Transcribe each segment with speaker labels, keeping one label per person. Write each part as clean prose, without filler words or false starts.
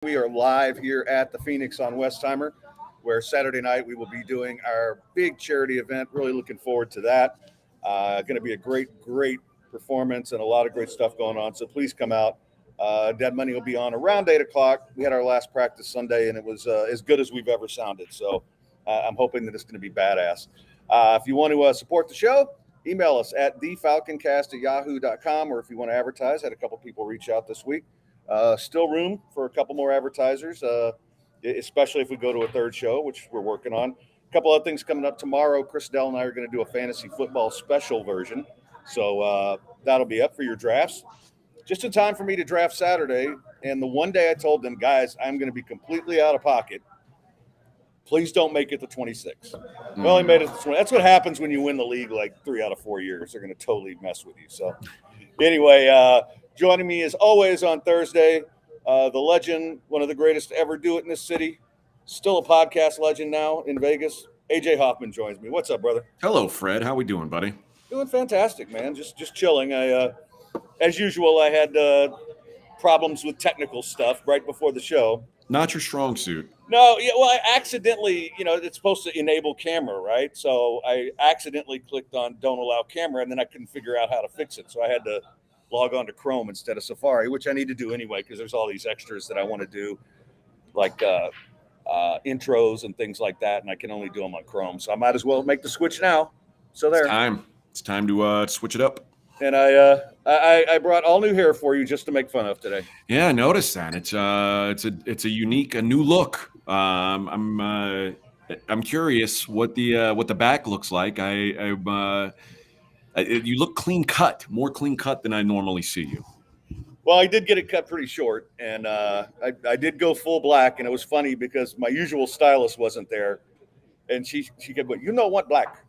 Speaker 1: We are live here at the Phoenix on Westheimer, where Saturday night we will be doing our big charity event. Really looking forward to that. Going to be a great performance and a lot of great stuff going on. So please come out. Dead Money will be on around 8 o'clock. We had our last practice Sunday, and it was as good as we've ever sounded. So I'm hoping that it's going to be badass. If you want to support the show, email us at thefalconcast@yahoo.com, or if you want to advertise, had a couple people reach out this week. Still room for a couple more advertisers, especially if we go to a third show, which we're working on. A couple other things coming up tomorrow. Chris Dell and I are going to do a fantasy football special version. So that'll be up for your drafts. Just in time for me to draft Saturday. And the one day I told them, guys, I'm going to be completely out of pocket. Please don't make it to 26. We only made it to 20. That's what happens when you win the league like 3 out of 4 years. They're going to totally mess with you. So anyway, joining me as always on Thursday, the legend, one of the greatest to ever do it in this city, still a podcast legend now in Vegas. AJ Hoffman joins me. What's up, brother?
Speaker 2: Hello, Fred. How we doing, buddy?
Speaker 1: Doing fantastic, man. Just chilling. As usual, I had problems with technical stuff right before the show.
Speaker 2: Not your strong suit.
Speaker 1: No, yeah, well, I accidentally, it's supposed to enable camera, right? So I accidentally clicked on don't allow camera, and then I couldn't figure out how to fix it. So I had to log on to Chrome instead of Safari, which I need to do anyway because there's all these extras that I want to do, like intros and things like that, and I can only do them on Chrome. So I might as well make the switch now. So there.
Speaker 2: It's time to switch it up.
Speaker 1: And I brought all new hair for you just to make fun of today.
Speaker 2: Yeah, I noticed that. It's a unique, a new look. I'm curious what the back looks like. You look clean cut, more clean cut than I normally see you.
Speaker 1: Well, I did get it cut pretty short, and I did go full black, and it was funny because my usual stylist wasn't there, and she kept going, want black.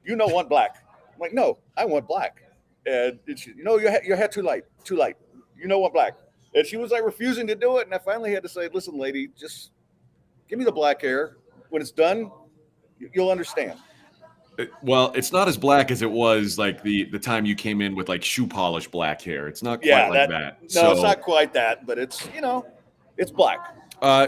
Speaker 1: Want black. I'm like, no, I want black. And she, your hair too light. Want black. And she was like refusing to do it, and I finally had to say, listen, lady, just give me the black hair. When it's done, you'll understand.
Speaker 2: Well, it's not as black as it was like the time you came in with like shoe polish black hair. It's not quite like that.
Speaker 1: No, it's not quite that, but it's it's black.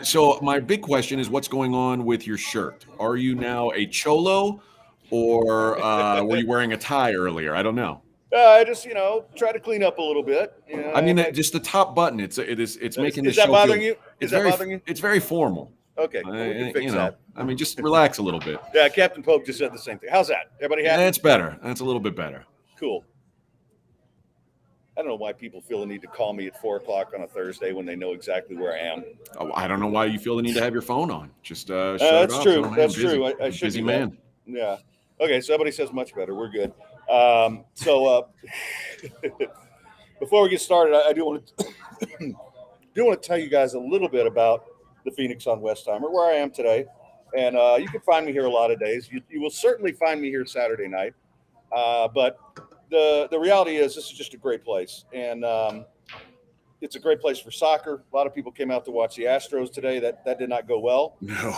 Speaker 2: So my big question is, what's going on with your shirt? Are you now a cholo, or were you wearing a tie earlier? I don't know.
Speaker 1: I just try to clean up a little bit.
Speaker 2: I mean, just the top button. It's making the show.
Speaker 1: Is that bothering you? Is that bothering you?
Speaker 2: It's very formal.
Speaker 1: Okay, well, we can fix that.
Speaker 2: I mean, just relax a little bit.
Speaker 1: Yeah, Captain Pope just said the same thing. How's that? Everybody happy?
Speaker 2: That's better. That's a little bit better.
Speaker 1: Cool. I don't know why people feel the need to call me at 4 o'clock on a Thursday when they know exactly where I am.
Speaker 2: Oh, I don't know why you feel the need to have your phone on. Just shut
Speaker 1: that's
Speaker 2: it off.
Speaker 1: True. That's true. I should
Speaker 2: busy
Speaker 1: do
Speaker 2: man.
Speaker 1: That. Yeah. Okay, so everybody says much better. We're good. Before we get started, I do want to tell you guys a little bit about the Phoenix on Westheimer, where I am today. And you can find me here a lot of days. You will certainly find me here Saturday night. But the reality is this is just a great place. And it's a great place for soccer. A lot of people came out to watch the Astros today. That did not go well.
Speaker 2: No.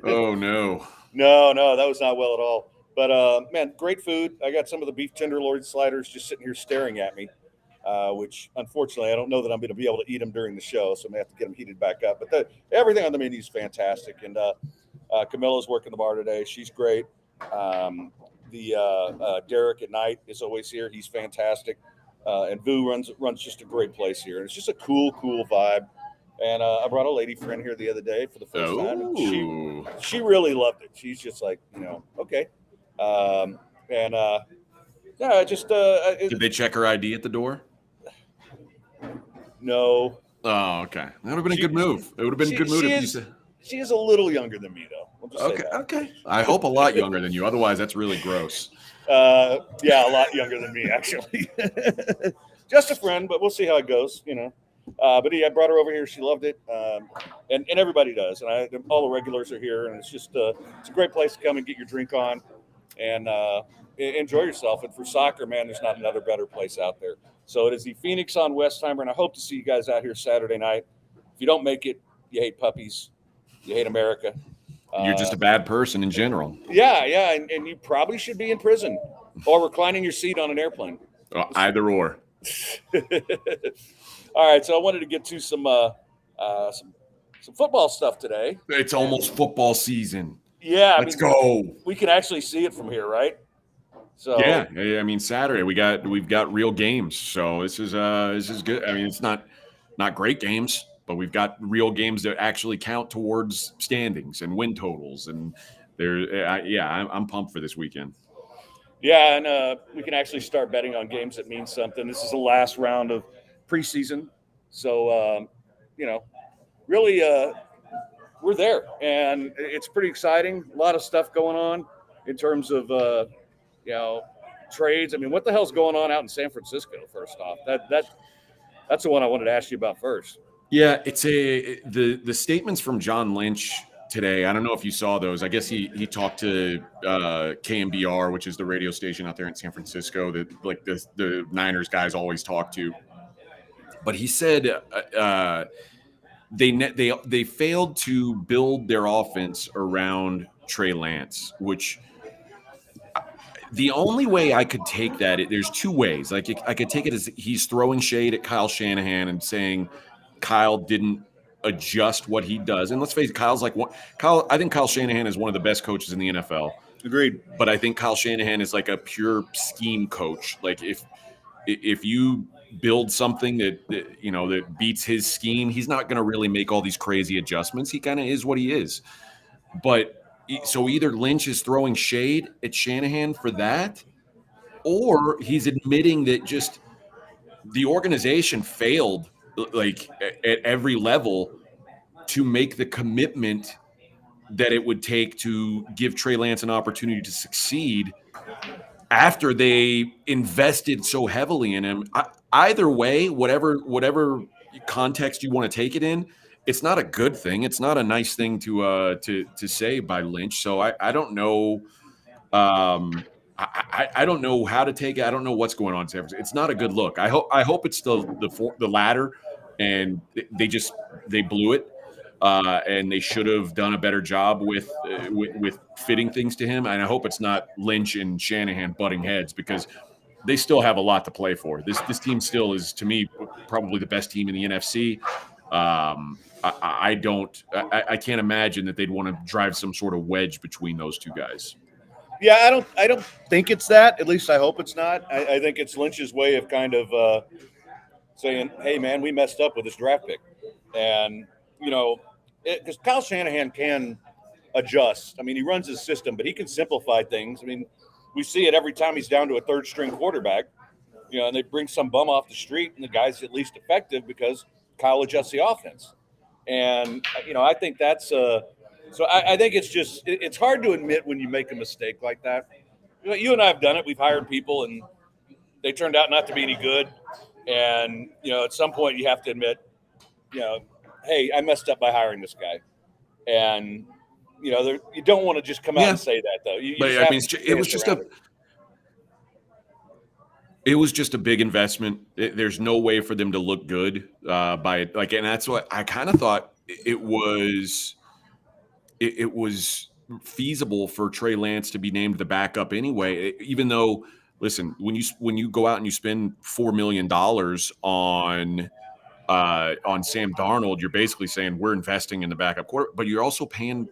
Speaker 2: Oh, no.
Speaker 1: No, that was not well at all. But, man, great food. I got some of the beef tenderloin sliders just sitting here staring at me, which, unfortunately, I don't know that I'm going to be able to eat them during the show, so I'm going to have to get them heated back up. But everything on the menu is fantastic. And Camilla's working the bar today. She's great. Derek at night is always here. He's fantastic. And Vu runs just a great place here. And it's just a cool vibe. And I brought a lady friend here the other day for the first time. And she really loved it. She's just like, okay. Did
Speaker 2: they check her ID at the door?
Speaker 1: No.
Speaker 2: Oh, okay. That would have been a good move. It would have been a good move if you said.
Speaker 1: She is a little younger than me, though. We'll just say that.
Speaker 2: Okay. I hope a lot younger than you. Otherwise, that's really gross.
Speaker 1: Yeah, a lot younger than me, actually. Just a friend, but we'll see how it goes, But I brought her over here. She loved it, and everybody does. And all the regulars are here, and it's just it's a great place to come and get your drink on and enjoy yourself. And for soccer, man, there's not another better place out there. So it is the Phoenix on Westheimer, and I hope to see you guys out here Saturday night. If you don't make it, you hate puppies, you hate America.
Speaker 2: You're just a bad person in general.
Speaker 1: Yeah, and you probably should be in prison or reclining your seat on an airplane.
Speaker 2: Either or.
Speaker 1: All right, so I wanted to get to some Some football stuff today.
Speaker 2: It's almost football season.
Speaker 1: Yeah,
Speaker 2: Let's go.
Speaker 1: We can actually see it from here, right? So
Speaker 2: yeah, I mean Saturday we've got real games, so this is good. I mean it's not great games, but we've got real games that actually count towards standings and win totals, and I'm pumped for this weekend.
Speaker 1: Yeah, and we can actually start betting on games that mean something. This is the last round of preseason, so really, we're there, and it's pretty exciting. A lot of stuff going on in terms of trades. I mean, what the hell's going on out in San Francisco? First off, that's the one I wanted to ask you about first.
Speaker 2: Yeah, it's the statements from John Lynch today. I don't know if you saw those. I guess he talked to KMBR, which is the radio station out there in San Francisco that like the Niners guys always talk to. But he said they failed to build their offense around Trey Lance, which the only way I could take that, there's two ways. Like I could take it as he's throwing shade at Kyle Shanahan and saying Kyle didn't adjust what he does. And let's face it, I think Kyle Shanahan is one of the best coaches in the NFL.
Speaker 1: Agreed.
Speaker 2: But I think Kyle Shanahan is like a pure scheme coach. Like if you build something that beats his scheme, he's not going to really make all these crazy adjustments. He kind of is what he is. But so either Lynch is throwing shade at Shanahan for that, or he's admitting that just the organization failed like at every level to make the commitment that it would take to give Trey Lance an opportunity to succeed after they invested so heavily in him. Either way, whatever context you want to take it in, it's not a good thing. It's not a nice thing to say by Lynch. So I don't know. I don't know how to take it. I don't know what's going on in San Francisco. It's not a good look. I hope it's the latter, and they blew it, and they should have done a better job with fitting things to him. And I hope it's not Lynch and Shanahan butting heads, because they still have a lot to play for. This team still is, to me, probably the best team in the NFC. I can't imagine that they'd want to drive some sort of wedge between those two guys.
Speaker 1: Yeah, I don't think it's that. At least I hope it's not. I think it's Lynch's way of kind of saying, "Hey, man, we messed up with this draft pick," and because Kyle Shanahan can adjust. I mean, he runs his system, but he can simplify things. I mean, we see it every time he's down to a third-string quarterback. And they bring some bum off the street, and the guy's at least effective because Kyle adjusts the offense. And I think that's so I think it's hard to admit when you make a mistake like that. You and I have done it. We've hired people, and they turned out not to be any good. And at some point, you have to admit, hey, I messed up by hiring this guy. And you don't want to just come out and say that, though.
Speaker 2: It was just a big investment. There's no way for them to look good by it. And that's what I kind of thought it was. It was feasible for Trey Lance to be named the backup anyway. Even though, listen, when you go out and you spend $4 million on Sam Darnold, you're basically saying we're investing in the backup quarter, but you're also paying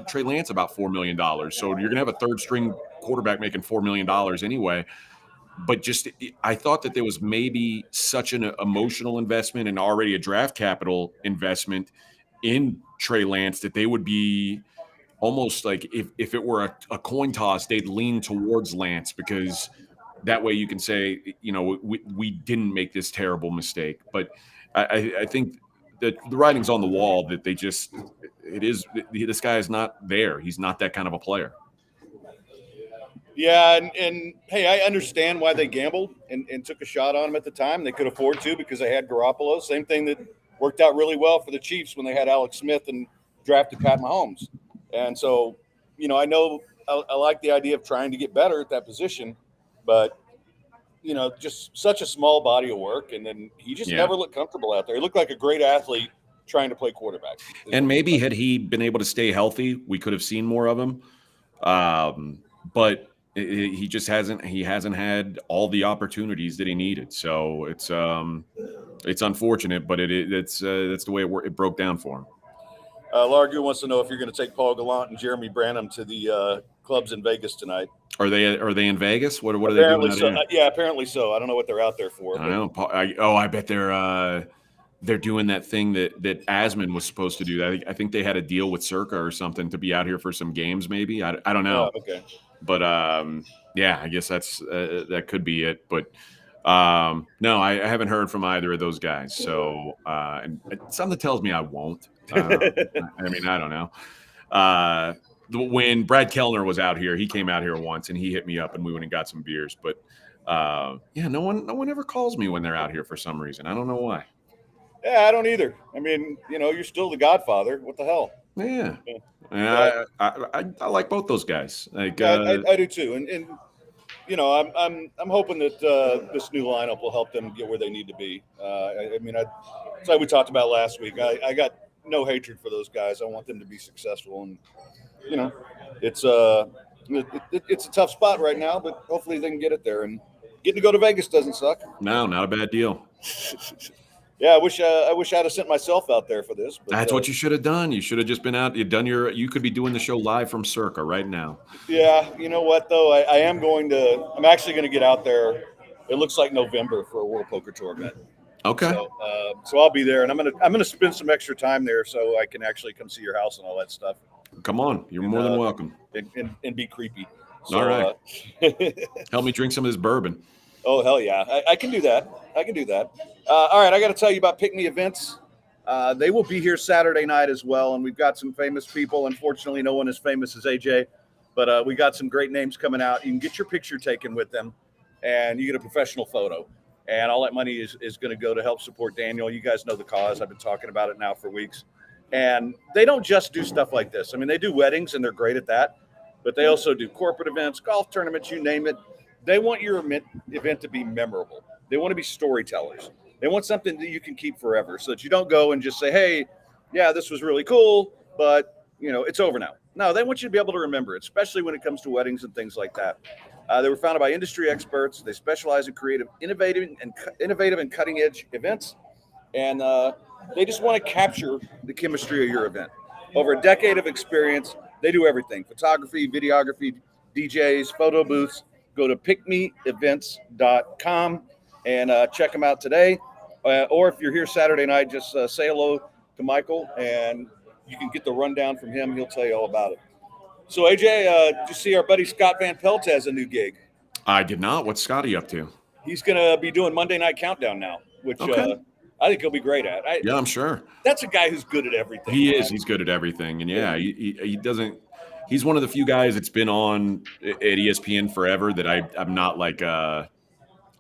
Speaker 2: Trey Lance about $4 million. So you're gonna have a third string quarterback making $4 million anyway. But I thought that there was maybe such an emotional investment and already a draft capital investment in Trey Lance that they would be almost like if it were a coin toss, they'd lean towards Lance, because that way you can say, we didn't make this terrible mistake. But I think that the writing's on the wall that this guy is not there. He's not that kind of a player.
Speaker 1: Yeah, and hey, I understand why they gambled and took a shot on him at the time. They could afford to because they had Garoppolo. Same thing that worked out really well for the Chiefs when they had Alex Smith and drafted Pat Mahomes. And so, I know I like the idea of trying to get better at that position, but, just such a small body of work. And then he just never looked comfortable out there. He looked like a great athlete trying to play quarterback.
Speaker 2: And maybe had he been able to stay healthy, we could have seen more of him. But he just hasn't had all the opportunities that he needed. So it's unfortunate, but it's that's the way it broke down for him.
Speaker 1: Largu wants to know if you're going to take Paul Gallant and Jeremy Branham to the clubs in Vegas tonight.
Speaker 2: Are they in Vegas? What are they doing out here?
Speaker 1: Yeah, apparently so. I don't know what they're out there for.
Speaker 2: I don't know. I bet they're doing that thing that Asman was supposed to do. I think they had a deal with Circa or something to be out here for some games. Maybe I don't know.
Speaker 1: Okay.
Speaker 2: But yeah, I guess that could be it. But no, I haven't heard from either of those guys. So and something tells me I won't. I mean, I don't know. When Brad Kellner was out here, he came out here once and he hit me up and we went and got some beers. But yeah, no one ever calls me when they're out here for some reason. I don't know why.
Speaker 1: Yeah, I don't either. I mean, you're still the Godfather. What the hell?
Speaker 2: Yeah. I like both those guys. Like
Speaker 1: I do too. And I'm hoping that this new lineup will help them get where they need to be. I mean, it's like we talked about last week. I got no hatred for those guys. I want them to be successful, and it's a tough spot right now, but hopefully they can get it there. And getting to go to Vegas doesn't suck.
Speaker 2: No, not a bad deal.
Speaker 1: Yeah, I wish I'd have sent myself out there for this. But,
Speaker 2: that's what you should have done. You should have just been out. You could be doing the show live from Circa right now.
Speaker 1: Yeah, you know what though? I'm actually going to get out there. It looks like November for a World Poker Tour event.
Speaker 2: Okay.
Speaker 1: So I'll be there, and I'm gonna spend some extra time there so I can actually come see your house and all that stuff.
Speaker 2: Come on, you're more than welcome.
Speaker 1: And be creepy. So,
Speaker 2: all right. Help me drink some of this bourbon.
Speaker 1: Oh hell yeah, I can do that. All right, I got to tell you about Pick Me Events. They will be here Saturday night as well, and we've got some famous people. Unfortunately, no one as famous as AJ, but we got some great names coming out. You can get your picture taken with them, and you get a professional photo. And all that money is going to go to help support Daniel. You guys know the cause. I've been talking about it now for weeks. And they don't just do stuff like this. I mean, they do weddings, and they're great at that. But they also do corporate events, golf tournaments, you name it. They want your event to be memorable. They want to be storytellers. They want something that you can keep forever so that you don't go and just say, hey, yeah, this was really cool, but, it's over now. No, they want you to be able to remember it, especially when it comes to weddings and things like that. They were founded by industry experts. They specialize in innovative and cutting-edge events, and they just want to capture the chemistry of your event. Over a decade of experience, they do everything: photography, videography, DJs, photo booths. Go to pickmeevents.com and check them out today. Or if you're here Saturday night, just say hello to Michael, and you can get the rundown from him. He'll tell you all about it. So, AJ, did you see our buddy Scott Van Pelt has a new gig?
Speaker 2: I did not. What's Scotty up to?
Speaker 1: He's going to be doing Monday Night Countdown now, which I think he'll be great at.
Speaker 2: Yeah, I'm sure.
Speaker 1: That's a guy who's good at everything.
Speaker 2: He is. He's good at everything. And, yeah, he doesn't – he's one of the few guys that's been on at ESPN forever that I'm not like I'm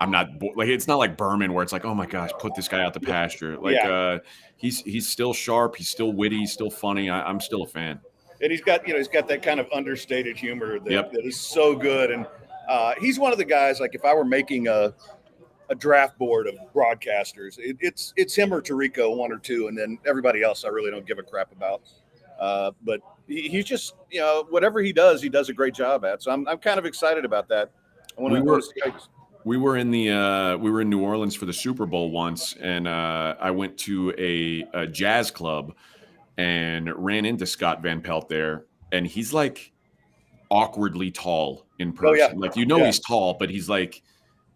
Speaker 2: not – like it's not like Berman where it's like, oh, my gosh, put this guy out the pasture. Like he's still sharp. He's still witty. He's still funny. I'm still a fan.
Speaker 1: And he's got that kind of understated humor that is so good. And he's one of the guys, like if I were making a draft board of broadcasters, it's him or Tirico, one or two, and then everybody else I really don't give a crap about. But he's just, whatever he does a great job at. So I'm kind of excited about that.
Speaker 2: We were in New Orleans for the Super Bowl once, and I went to a jazz club and ran into Scott Van Pelt there, and he's like awkwardly tall in person.
Speaker 1: Oh, yeah.
Speaker 2: Like, he's tall, but he's like,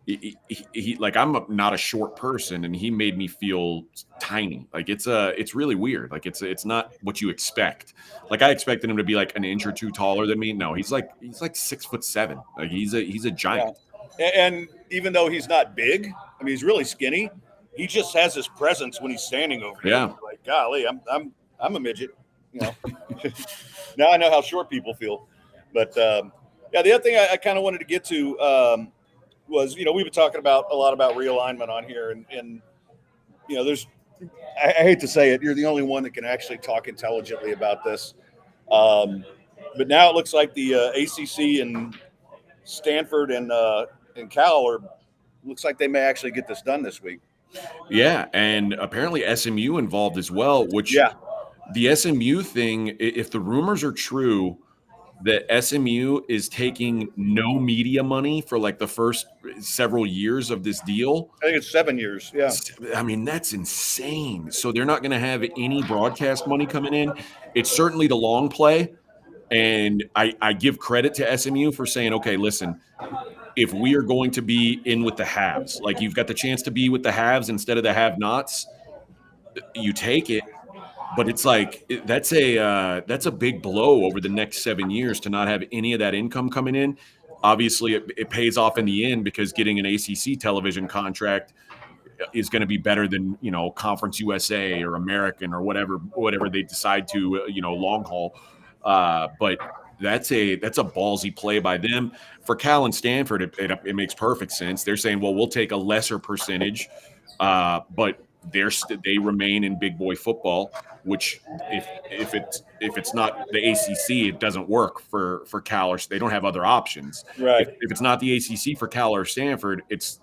Speaker 2: he like, I'm not a short person, and he made me feel tiny. Like it's really weird. Like it's not what you expect. Like I expected him to be like an inch or two taller than me. No, he's like 6'7". Like he's a giant.
Speaker 1: Yeah. And even though he's not big, I mean, he's really skinny. He just has this presence when he's standing over here.
Speaker 2: Yeah.
Speaker 1: Like, golly, I'm a midget, Now I know how short people feel. But the other thing I kind of wanted to get to was, we've been talking a lot about realignment on here, and there's, I hate to say it, you're the only one that can actually talk intelligently about this. But now it looks like the ACC and Stanford and Cal looks like they may actually get this done this week.
Speaker 2: Yeah, and apparently SMU involved as well, which the SMU thing, if the rumors are true, that SMU is taking no media money for like the first several years of this deal.
Speaker 1: I think it's 7 years. Yeah.
Speaker 2: I mean, that's insane. So they're not going to have any broadcast money coming in. It's certainly the long play. And I give credit to SMU for saying, okay, listen, if we are going to be in with the haves, like you've got the chance to be with the haves instead of the have-nots, you take it. But it's like that's a big blow over the next 7 years to not have any of that income coming in. Obviously, it pays off in the end because getting an ACC television contract is going to be better than Conference USA or American or whatever they decide to long haul. But that's a ballsy play by them. For Cal and Stanford, it makes perfect sense. They're saying, well, we'll take a lesser percentage, but they remain in big boy football. Which if it's not the ACC, it doesn't work for Cal, or they don't have other options.
Speaker 1: Right.
Speaker 2: If it's not the ACC for Cal or Stanford, it's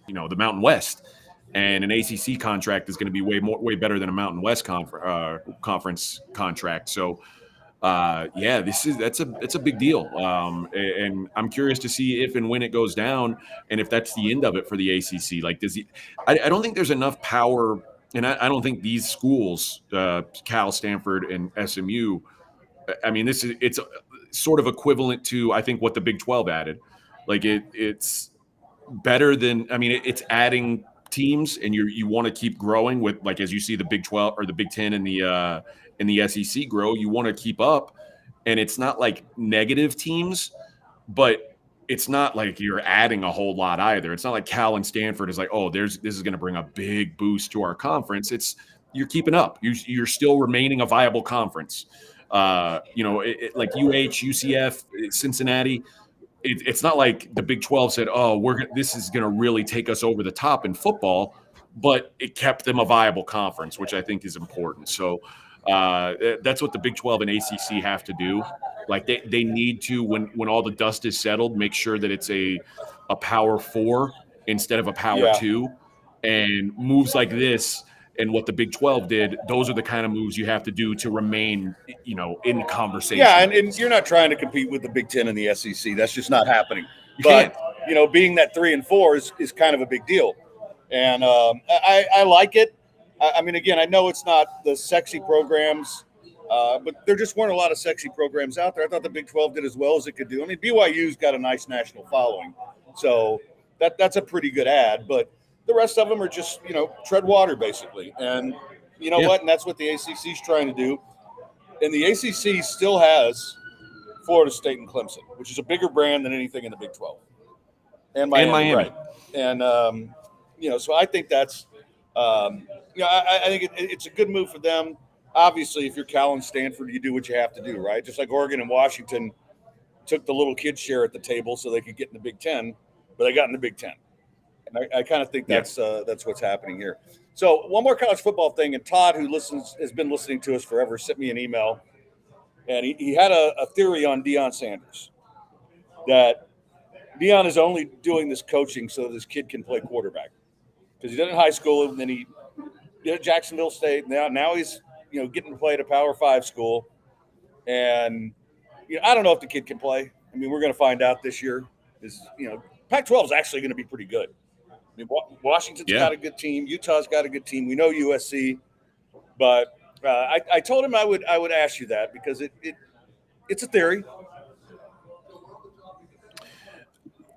Speaker 2: the Mountain West, and an ACC contract is going to be way better than a Mountain West conference contract. So, that's a big deal, and I'm curious to see if and when it goes down, and if that's the end of it for the ACC. Like, I don't think there's enough power, and I don't think these schools, Cal, Stanford, and SMU. I mean, it's sort of equivalent to I think what the Big 12 added. Like it's better than it's adding teams, and you want to keep growing with, like, as you see the Big 12 or the Big 10 and the SEC grow, you want to keep up, and it's not like negative teams, but it's not like you're adding a whole lot either. It's not like Cal and Stanford is like, oh, this is going to bring a big boost to our conference. You're keeping up. You're still remaining a viable conference. Like UH, UCF, Cincinnati. It's not like the Big 12 said, "Oh, this is going to really take us over the top in football," but it kept them a viable conference, which I think is important. So that's what the Big 12 and ACC have to do. Like they need to, when all the dust is settled, make sure that it's a Power 4 instead of a Power 2, and moves like this. And what the Big 12 did, those are the kind of moves you have to do to remain, in conversation.
Speaker 1: Yeah, and you're not trying to compete with the Big 10 and the SEC. That's just not happening.
Speaker 2: But
Speaker 1: being that 3 and 4 is kind of a big deal, and I like it. I mean, again, I know it's not the sexy programs, but there just weren't a lot of sexy programs out there. I thought the Big 12 did as well as it could do. I mean, BYU's got a nice national following, so that's a pretty good ad, but the rest of them are just, tread water, basically. And what? And that's what the ACC is trying to do. And the ACC still has Florida State and Clemson, which is a bigger brand than anything in the Big 12. And Miami. Right. And, so I think that's, I think it's a good move for them. Obviously, if you're Cal and Stanford, you do what you have to do, right? Just like Oregon and Washington took the little kid share at the table so they could get in the Big 10, but they got in the Big 10. And I kind of think that's what's happening here. So one more college football thing, and Todd, who has been listening to us forever, sent me an email, and he had a theory on Deion Sanders, that Deion is only doing this coaching so this kid can play quarterback, because he did it in high school, and then he did it at Jacksonville State. Now he's getting to play at a Power 5 school, and I don't know if the kid can play. I mean, we're going to find out this year. Pac-12 is actually going to be pretty good. I mean, Washington's got a good team. Utah's got a good team. We know USC, but I told him I would ask you that, because it's a theory.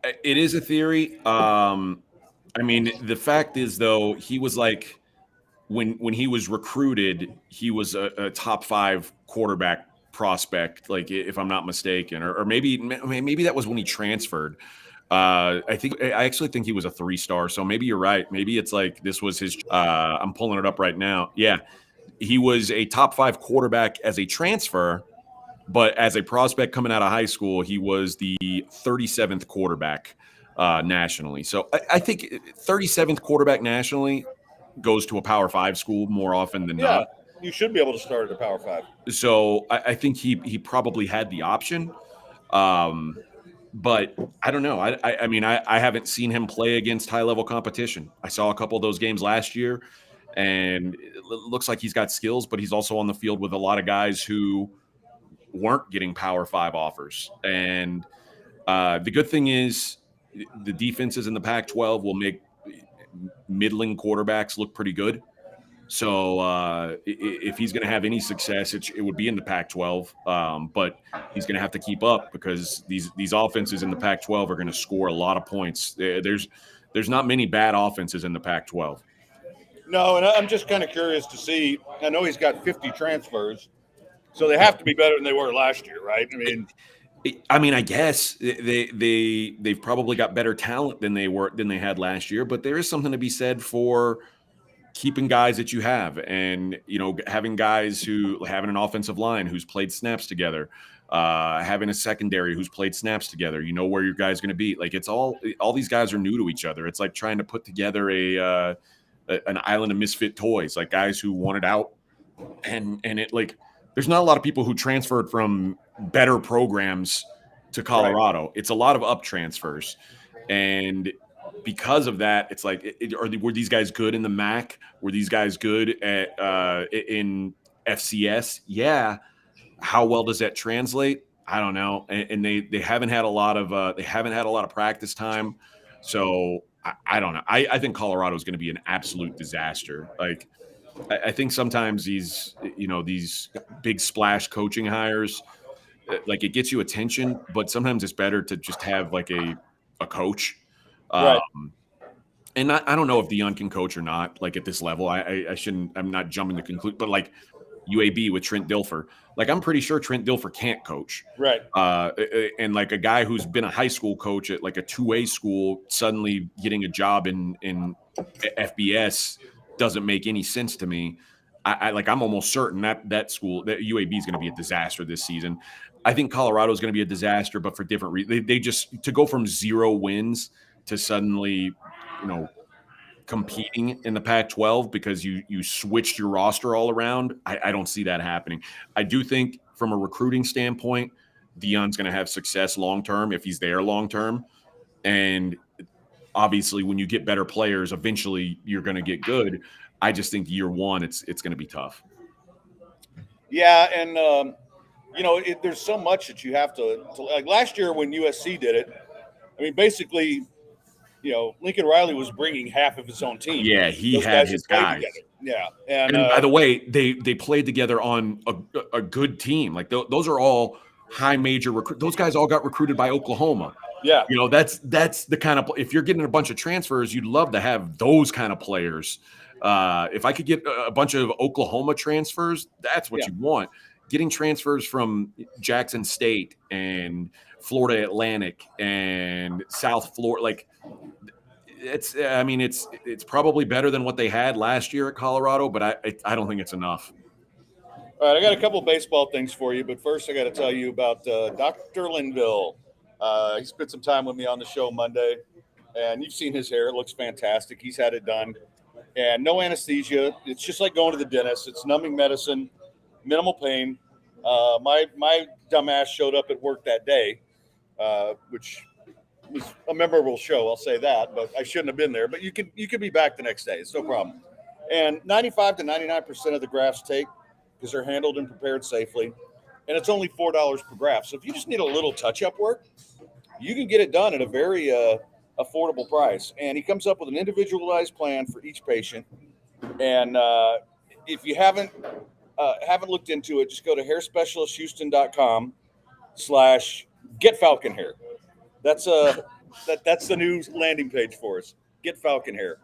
Speaker 2: It is a theory. I mean, the fact is, though, he was like, when he was recruited, he was a top 5 quarterback prospect, like, if I'm not mistaken, or maybe that was when he transferred. I actually think he was a 3-star. So maybe you're right. Maybe it's like this was his. I'm pulling it up right now. Yeah, he was a top 5 quarterback as a transfer, but as a prospect coming out of high school, he was the 37th quarterback nationally. So I think 37th quarterback nationally goes to a Power 5 school more often than not.
Speaker 1: You should be able to start at a Power 5.
Speaker 2: So I think he probably had the option. But I don't know. I mean, I haven't seen him play against high-level competition. I saw a couple of those games last year, and it looks like he's got skills, but he's also on the field with a lot of guys who weren't getting Power 5 offers. And the good thing is the defenses in the Pac-12 will make middling quarterbacks look pretty good. So if he's going to have any success, it would be in the Pac-12. But he's going to have to keep up because these offenses in the Pac-12 are going to score a lot of points. There's not many bad offenses in the Pac-12.
Speaker 1: No, and I'm just kind of curious to see. I know he's got 50 transfers, so they have to be better than they were last year, right?
Speaker 2: I mean, I guess they've probably got better talent than they had last year, but there is something to be said for keeping guys that you have, and having guys who having an offensive line who's played snaps together, having a secondary who's played snaps together. You know where your guy's going to be. Like it's all these guys are new to each other. It's like trying to put together an island of misfit toys, like guys who wanted out, and it like there's not a lot of people who transferred from better programs to Colorado. Right. It's a lot of up transfers, and because of that, it's like, were these guys good in the MAC? Were these guys good at in FCS? Yeah. How well does that translate? I don't know. And they haven't had a lot of practice time, so I don't know. I think Colorado is going to be an absolute disaster. Like I think sometimes these big splash coaching hires, like it gets you attention, but sometimes it's better to just have like a coach.
Speaker 1: Right.
Speaker 2: And I don't know if Dion can coach or not, like at this level. I'm not jumping to conclude, but like UAB with Trent Dilfer, like I'm pretty sure Trent Dilfer can't coach.
Speaker 1: Right.
Speaker 2: And like a guy who's been a high school coach at like a 2A school suddenly getting a job in FBS doesn't make any sense to me. I'm almost certain that school, that UAB is going to be a disaster this season. I think Colorado is going to be a disaster, but for different reasons. They just, to go from 0 wins to suddenly, competing in the Pac-12 because you switched your roster all around. I don't see that happening. I do think from a recruiting standpoint, Dion's going to have success long-term if he's there long-term. And obviously when you get better players, eventually you're going to get good. I just think year one, it's going to be tough.
Speaker 1: Yeah. And, there's so much that you have to like last year when USC did it. I mean, basically, Lincoln Riley was bringing half of his own team.
Speaker 2: Yeah, he had his guys.
Speaker 1: Yeah,
Speaker 2: and by the way, they played together on a good team. Like those are all high major recruit. Those guys all got recruited by Oklahoma.
Speaker 1: Yeah,
Speaker 2: that's the kind of, if you're getting a bunch of transfers, you'd love to have those kind of players. If I could get a bunch of Oklahoma transfers, that's what you want. Getting transfers from Jackson State and Florida Atlantic and South Florida, like it's probably better than what they had last year at Colorado, but I don't think it's enough.
Speaker 1: All right, I got a couple of baseball things for you, but first I got to tell you about Dr. Linville. He spent some time with me on the show Monday, and you've seen his hair. It looks fantastic. He's had it done, and no anesthesia. It's just like going to the dentist. It's numbing medicine, minimal pain. My dumbass showed up at work that day, which was a memorable show, I'll say that, but I shouldn't have been there. But you could be back the next day. It's no problem. And 95 to 99% of the grafts take because they're handled and prepared safely. And it's only $4 per graft. So if you just need a little touch-up work, you can get it done at a very affordable price. And he comes up with an individualized plan for each patient. And if you haven't looked into it, just go to hairspecialisthouston.com/getfalconhair. That's the new landing page for us. Get Falcon Hair,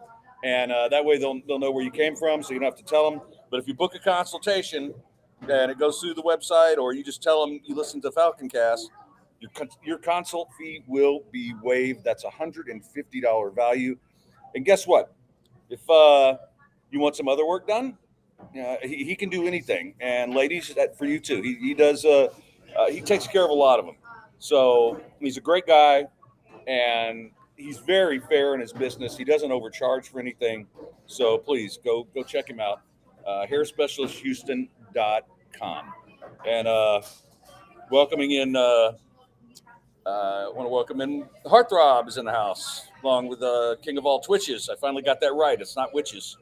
Speaker 1: and that way they'll know where you came from, so you don't have to tell them. But if you book a consultation and it goes through the website, or you just tell them you listen to Falconcast, your consult fee will be waived. That's $150 value. And guess what? If you want some other work done, he can do anything. And ladies, that for you too. He does. He takes care of a lot of them. So he's a great guy, and he's very fair in his business. He doesn't overcharge for anything. So please go check him out. hairspecialisthouston.com. And welcoming in, I want to welcome in Heartthrob is in the house, along with King of all Twitches. I finally got that right. It's not witches.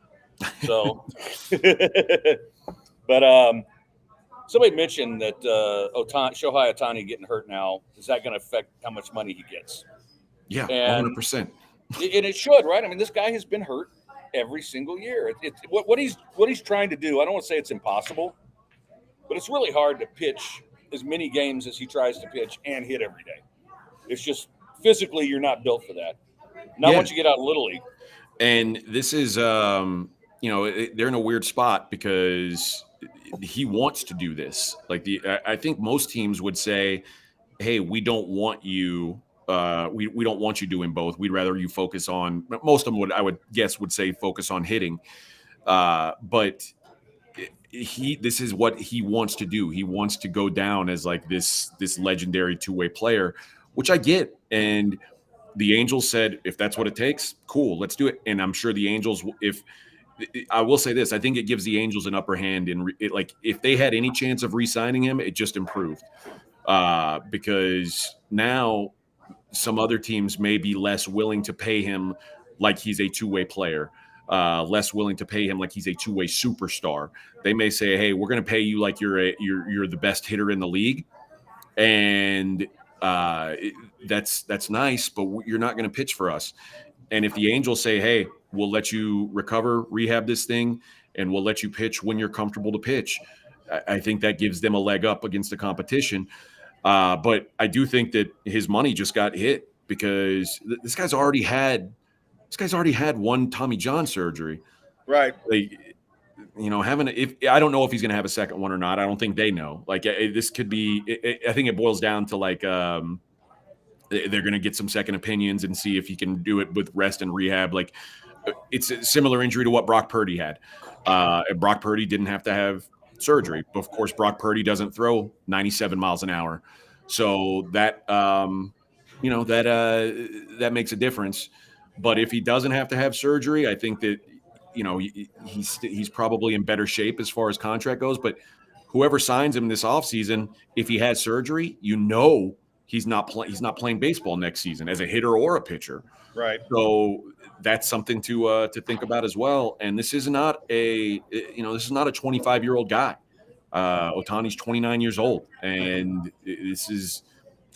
Speaker 1: So, but
Speaker 3: Somebody mentioned that Shohei Ohtani getting hurt now, is that going to affect how much money he gets?
Speaker 2: Yeah,
Speaker 3: And
Speaker 2: 100%.
Speaker 3: And it should, right? I mean, this guy has been hurt every single year. What he's trying to do. I don't want to say it's impossible, but it's really hard to pitch as many games as he tries to pitch and hit every day. It's just physically you're not built for that. Not once you get out of Little League.
Speaker 2: And this is, they're in a weird spot because he wants to do this. Like I think most teams would say, "Hey, we don't want you. We don't want you doing both. We'd rather you focus on." Most of them would say focus on hitting. But this is what he wants to do. He wants to go down as like this legendary two-way player, which I get. And the Angels said, if that's what it takes, cool, let's do it. And I'm sure the Angels, I will say this, I think it gives the Angels an upper hand if they had any chance of re-signing him, it just improved. Because now some other teams may be less willing to pay him like he's a two-way player, less willing to pay him like he's a two-way superstar. They may say, hey, we're going to pay you like you're the best hitter in the league. And that's nice, but you're not going to pitch for us. And if the Angels say, hey, we'll let you recover, rehab this thing, and we'll let you pitch when you're comfortable to pitch, I think that gives them a leg up against the competition. But I do think that his money just got hit because this guy's already had one Tommy John surgery.
Speaker 1: Right.
Speaker 2: I don't know if he's going to have a second one or not. I don't think they know. This could be. I think it boils down to they're going to get some second opinions and see if he can do it with rest and rehab. Like it's a similar injury to what Brock Purdy had. And Brock Purdy didn't have to have surgery. But of course, Brock Purdy doesn't throw 97 miles an hour. So that makes a difference. But if he doesn't have to have surgery, I think that, he's probably in better shape as far as contract goes. But whoever signs him this offseason, if he has surgery, he's not playing baseball next season as a hitter or a pitcher.
Speaker 1: Right.
Speaker 2: So that's something to think about as well. And this is not a 25-year-old guy. Ohtani's 29 years old, and this is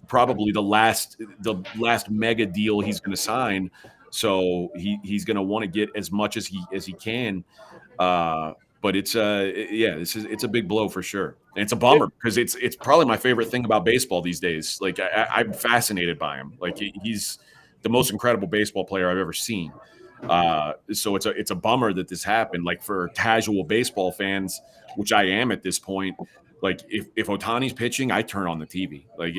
Speaker 2: probably the last mega deal he's going to sign. So he's going to want to get as much as he can. But it's a big blow for sure. And it's a bummer because it's probably my favorite thing about baseball these days. Like I'm fascinated by him. Like he's the most incredible baseball player I've ever seen. So it's a bummer that this happened. Like for casual baseball fans, which I am at this point, like if Ohtani's pitching, I turn on the TV. Like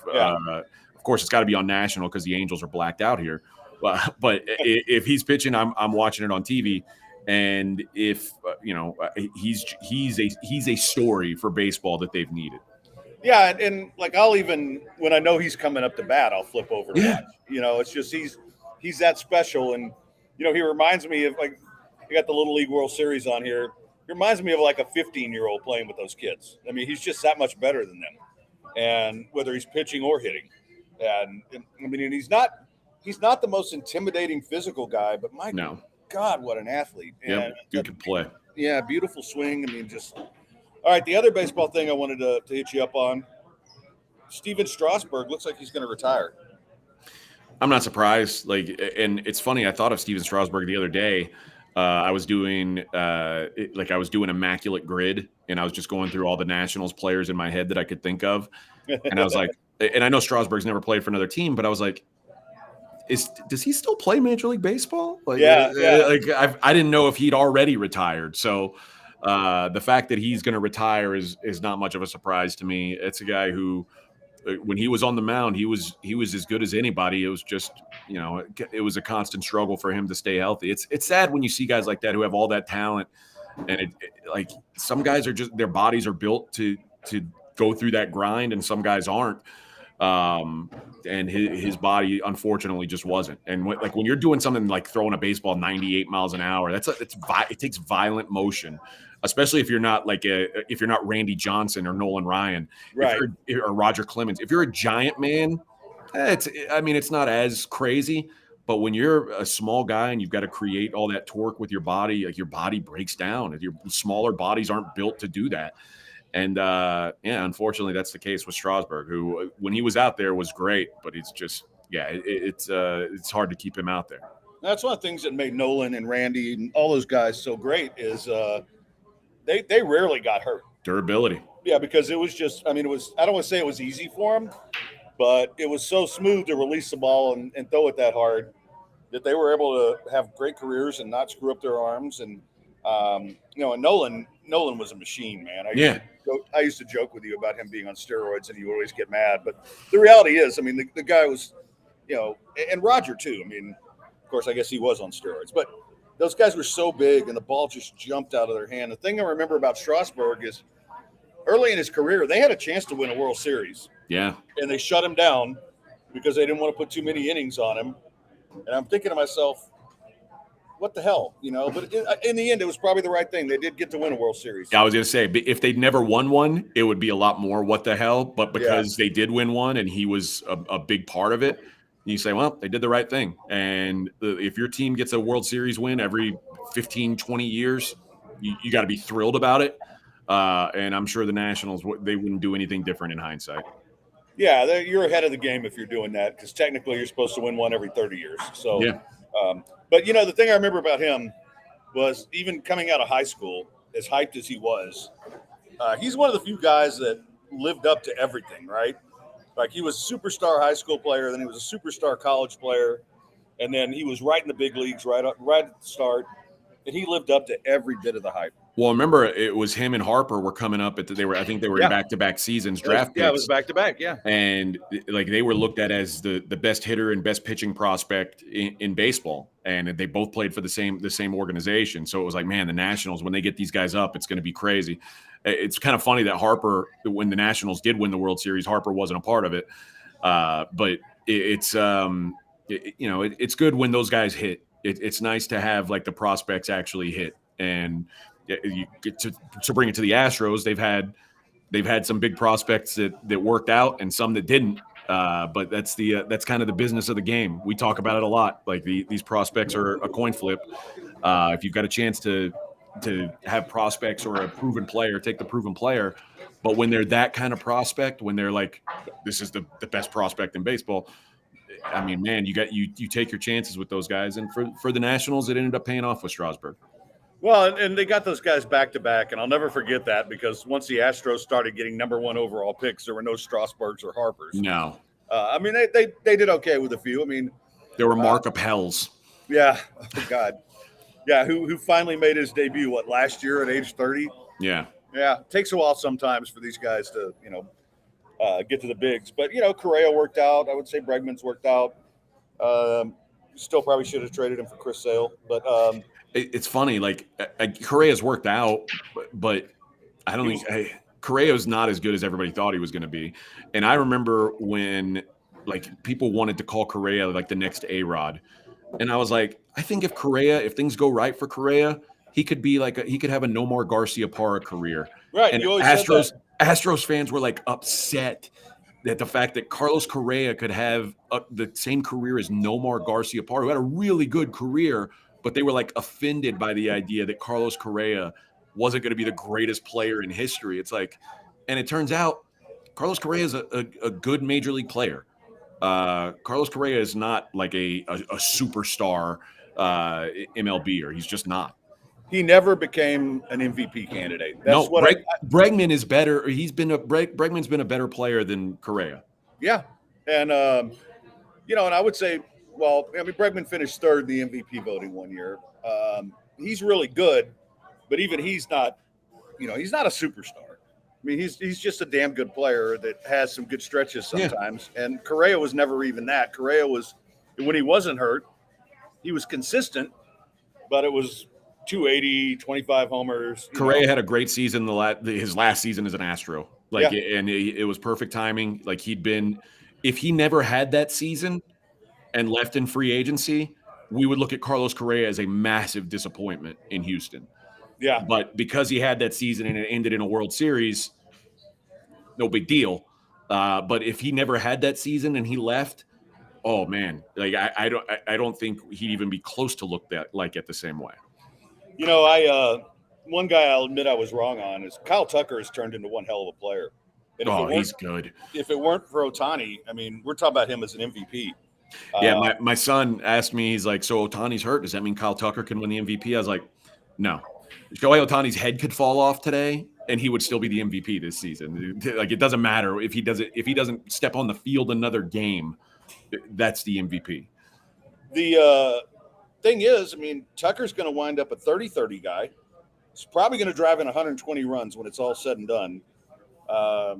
Speaker 2: of course it's got to be on national because the Angels are blacked out here. But if he's pitching, I'm watching it on TV. And if he's a story for baseball that they've needed.
Speaker 1: Yeah, and like I'll even when I know he's coming up to bat, I'll flip over to watch. It's just he's that special, and he reminds me of like you got the Little League World Series on here. He reminds me of like a 15-year-old playing with those kids. I mean, he's just that much better than them, and whether he's pitching or hitting, and I mean, he's not the most intimidating physical guy, but God, what an athlete!
Speaker 2: Yeah, dude can play.
Speaker 1: Yeah, beautiful swing. I mean, just all right. The other baseball thing I wanted to hit you up on: Steven Strasburg looks like he's going to retire.
Speaker 2: I'm not surprised. And it's funny. I thought of Steven Strasburg the other day. I was doing Immaculate Grid, and I was just going through all the Nationals players in my head that I could think of, and I was like, and I know Strasburg's never played for another team, but I was like, does he still play Major League Baseball? I didn't know if he'd already retired. So the fact that he's going to retire is not much of a surprise to me. It's a guy who, when he was on the mound, he was as good as anybody. It was just, it was a constant struggle for him to stay healthy. It's sad when you see guys like that who have all that talent, and like some guys are just, their bodies are built to go through that grind, and some guys aren't. And his body unfortunately just wasn't. And when you're doing something like throwing a baseball 98 miles an hour, it takes violent motion, especially if you're not if you're not Randy Johnson or Nolan Ryan,
Speaker 1: right,
Speaker 2: or Roger Clemens. If you're a giant man, it's not as crazy. But when you're a small guy and you've got to create all that torque with your body, like your body breaks down. Your smaller bodies aren't built to do that. And unfortunately, that's the case with Strasburg, who when he was out there was great, but he's just it's hard to keep him out there.
Speaker 1: That's one of the things that made Nolan and Randy and all those guys so great is they rarely got hurt.
Speaker 2: Durability.
Speaker 1: Yeah, because it was just, I don't want to say it was easy for them, but it was so smooth to release the ball and throw it that hard that they were able to have great careers and not screw up their arms. And, and Nolan was a machine, man. I used to joke with you about him being on steroids and you always get mad. But the reality is, the guy was, and Roger too. Of course, I guess he was on steroids. But those guys were so big and the ball just jumped out of their hand. The thing I remember about Strasburg is early in his career, they had a chance to win a World Series.
Speaker 2: Yeah.
Speaker 1: And they shut him down because they didn't want to put too many innings on him. And I'm thinking to myself, what the hell? But in the end, it was probably the right thing. They did get to win a World Series.
Speaker 2: Yeah, I was going to say, if they'd never won one, it would be a lot more what the hell. But because they did win one and he was a big part of it, you say, well, they did the right thing. And if your team gets a World Series win every 15, 20 years, you got to be thrilled about it. And I'm sure the Nationals, they wouldn't do anything different in hindsight.
Speaker 1: Yeah, you're ahead of the game if you're doing that because technically you're supposed to win one every 30 years. So,
Speaker 2: yeah.
Speaker 1: But, the thing I remember about him was even coming out of high school, as hyped as he was, he's one of the few guys that lived up to everything, right? Like he was a superstar high school player, then he was a superstar college player, and then he was right in the big leagues right at the start, and he lived up to every bit of the hype.
Speaker 2: Well, remember, it was him and Harper were coming up I think they were in back-to-back seasons, draft picks.
Speaker 1: Yeah, it was back-to-back, yeah.
Speaker 2: And they were looked at as the best hitter and best pitching prospect in baseball. And they both played for the same organization. So it was like, man, the Nationals, when they get these guys up, it's going to be crazy. It's kind of funny that Harper, when the Nationals did win the World Series, Harper wasn't a part of it. But it's good when those guys hit. It's nice to have like the prospects actually hit. And you get to bring it to the Astros. They've had some big prospects that worked out and some that didn't. But that's kind of the business of the game. We talk about it a lot. Like these prospects are a coin flip. If you've got a chance to have prospects or a proven player, take the proven player. But when they're that kind of prospect, when they're like, this is the best prospect in baseball, man, you take your chances with those guys. And for the Nationals, it ended up paying off with Strasburg.
Speaker 1: Well, and they got those guys back to back, and I'll never forget that because once the Astros started getting number one overall picks, there were no Strasburgs or Harpers.
Speaker 2: No.
Speaker 1: They did okay with a few.
Speaker 2: There were Mark Appels.
Speaker 1: Yeah. Oh, God. Yeah, who finally made his debut, last year at age 30?
Speaker 2: Yeah.
Speaker 1: Yeah. It takes a while sometimes for these guys to, get to the bigs. But, Correa worked out. I would say Bregman's worked out. Still probably should have traded him for Chris Sale. But
Speaker 2: it's funny. Like, Correa's worked out, but I don't think Correa's not as good as everybody thought he was going to be. And I remember when, people wanted to call Correa, the next A-Rod. And I was like, I think if things go right for Correa, he could be he could have a Nomar Garciaparra career.
Speaker 1: Right.
Speaker 2: And
Speaker 1: you always said that.
Speaker 2: Astros fans were upset that the fact that Carlos Correa could have the same career as Nomar Garciaparra, who had a really good career, but they were offended by the idea that Carlos Correa wasn't going to be the greatest player in history. It's and it turns out Carlos Correa is a good major league player. Carlos Correa is not a superstar MLBer. He's just not.
Speaker 1: He never became an MVP candidate.
Speaker 2: That's Bregman is better. Bregman's been a better player than Correa.
Speaker 1: Yeah. And, and I would say, Bregman finished third in the MVP voting one year. He's really good, but even he's not, he's not a superstar. He's just a damn good player that has some good stretches sometimes. Yeah. And Correa was never even that. Correa was, when he wasn't hurt, he was consistent, but it was 280, 25 homers.
Speaker 2: Correa had a great season his last season as an Astro. And it was perfect timing. If he never had that season and left in free agency, we would look at Carlos Correa as a massive disappointment in Houston.
Speaker 1: Yeah.
Speaker 2: But because he had that season and it ended in a World Series, no big deal. But if he never had that season and he left, oh man, I don't think he'd even be close to looked at it the same way.
Speaker 1: one guy I'll admit I was wrong on is Kyle Tucker has turned into one hell of a player. And
Speaker 2: Oh, he's good.
Speaker 1: If it weren't for Ohtani, I mean, we're talking about him as an MVP.
Speaker 2: Yeah, my son asked me, he's like, so Otani's hurt. Does that mean Kyle Tucker can win the MVP? I was like, no. Shohei Otani's head could fall off today, and he would still be the MVP this season. Like, it doesn't matter if he doesn't step on the field another game. That's the MVP.
Speaker 1: The thing is, I mean, Tucker's going to wind up a 30-30 guy. He's probably going to drive in 120 runs when it's all said and done,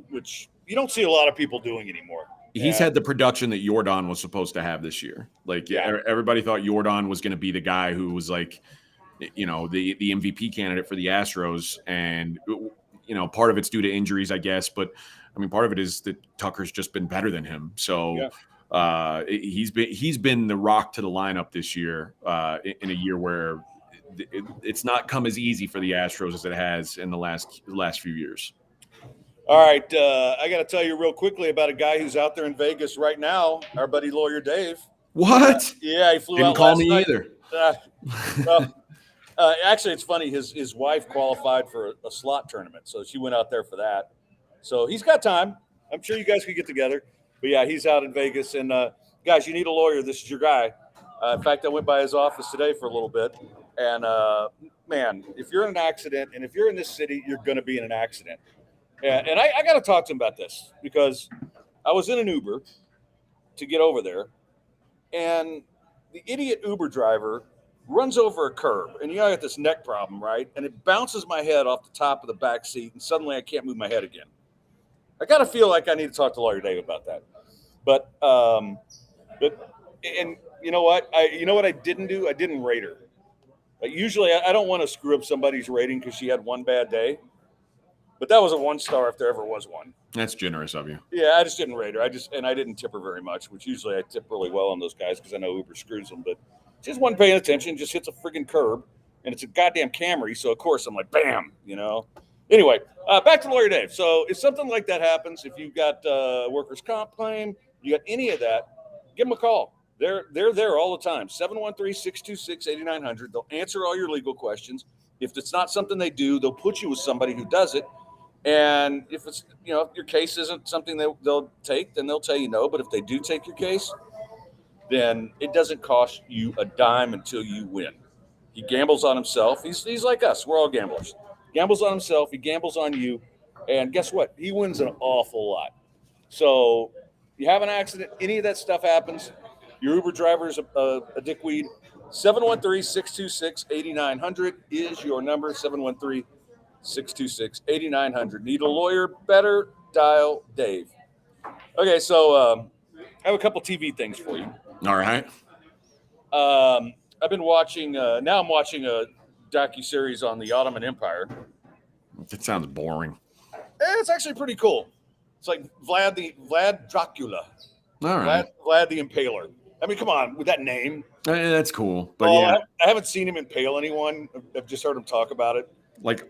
Speaker 1: which you don't see a lot of people doing anymore.
Speaker 2: He's had the production that Jordan was supposed to have this year. Like, everybody thought Jordan was going to be the guy who was like, you know, the MVP candidate for the Astros. And, you know, part of it's due to injuries, I guess. But, I mean, part of it is that Tucker's just been better than him. So he's been the rock to the lineup this year in a year where it's not come as easy for the Astros as it has in the last few years.
Speaker 1: All right, I got to tell you real quickly about a guy who's out there in Vegas right now, our buddy Lawyer Dave.
Speaker 2: What?
Speaker 1: Yeah, he flew
Speaker 2: Didn't
Speaker 1: out
Speaker 2: call
Speaker 1: last
Speaker 2: me
Speaker 1: night.
Speaker 2: either.
Speaker 1: Actually, it's funny. His wife qualified for a slot tournament, so she went out there for that. So he's got time. I'm sure you guys could get together. But, yeah, he's out in Vegas. And, guys, you need a lawyer. This is your guy. In fact, I went by his office today for a little bit. And, man, if you're in an accident and if you're in this city, you're going to be in an accident. And I got to talk to him about this because I was in an Uber to get over there, and the idiot Uber driver runs over a curb. And you know, I got this neck problem, right? And it bounces my head off the top of the back seat, and suddenly I can't move my head again. I got to feel like I need to talk to Lawyer Dave about that. But and you know what? I didn't do? I didn't rate her. Like, usually I don't want to screw up somebody's rating because she had one bad day. But that was a 1-star if there ever was one.
Speaker 2: That's generous of you.
Speaker 1: Yeah, I just didn't rate her. I didn't tip her very much, which usually I tip really well on those guys because I know Uber screws them. But she just wasn't paying attention, just hits a friggin' curb, and it's a goddamn Camry. So, of course, I'm like, bam, you know. Anyway, back to Lawyer Dave. So if something like that happens, if you've got a workers' comp claim, you got any of that, give them a call. They're there all the time. 713-626-8900. They'll answer all your legal questions. If it's not something they do, they'll put you with somebody who does it. And if it's, you know, if your case isn't something they'll take, then they'll tell you no. But if they do take your case, then it doesn't cost you a dime until you win. He gambles on himself. He's like us. We're all gamblers. Gambles on himself. He gambles on you. And guess what? He wins an awful lot. So you have an accident, any of that stuff happens, your Uber driver is a dickweed, 713-626-8900 is your number, 713-626-8900. Need a lawyer? Better dial Dave. Okay, so I have a couple TV things for you.
Speaker 2: All right.
Speaker 1: I've been watching, now I'm watching a docuseries on the Ottoman Empire.
Speaker 2: That sounds boring.
Speaker 1: It's actually pretty cool. It's like Vlad Dracula.
Speaker 2: All right.
Speaker 1: Vlad the Impaler. I mean, come on, with that name.
Speaker 2: That's cool. But yeah.
Speaker 1: I haven't seen him impale anyone. I've just heard him talk about it.
Speaker 2: Like,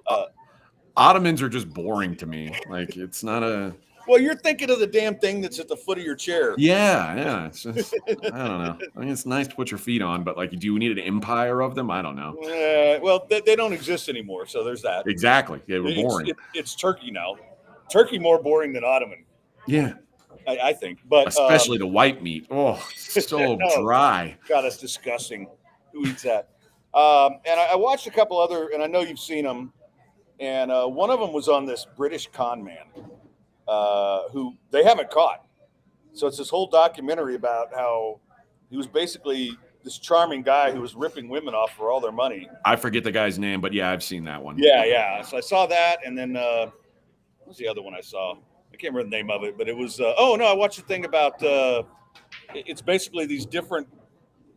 Speaker 2: Ottomans are just boring to me. Like, it's not a...
Speaker 1: Well, you're thinking of the damn thing that's at the foot of your chair.
Speaker 2: Yeah. It's just, I don't know. I mean, it's nice to put your feet on, but, like, do we need an empire of them? I don't know.
Speaker 1: Well, they don't exist anymore, so there's that.
Speaker 2: Exactly. Yeah, we're boring.
Speaker 1: It's Turkey now. Turkey more boring than Ottoman.
Speaker 2: Yeah.
Speaker 1: I think. But
Speaker 2: especially the white meat. Oh, so dry.
Speaker 1: God, it's disgusting. Who eats that? And I watched a couple other, and I know you've seen them. And one of them was on this British con man who they haven't caught. So it's this whole documentary about how he was basically this charming guy who was ripping women off for all their money.
Speaker 2: I forget the guy's name, but yeah, I've seen that one.
Speaker 1: Yeah. So I saw that, and then what was the other one I saw? I can't remember the name of it, but it was I watched the thing about it's basically these different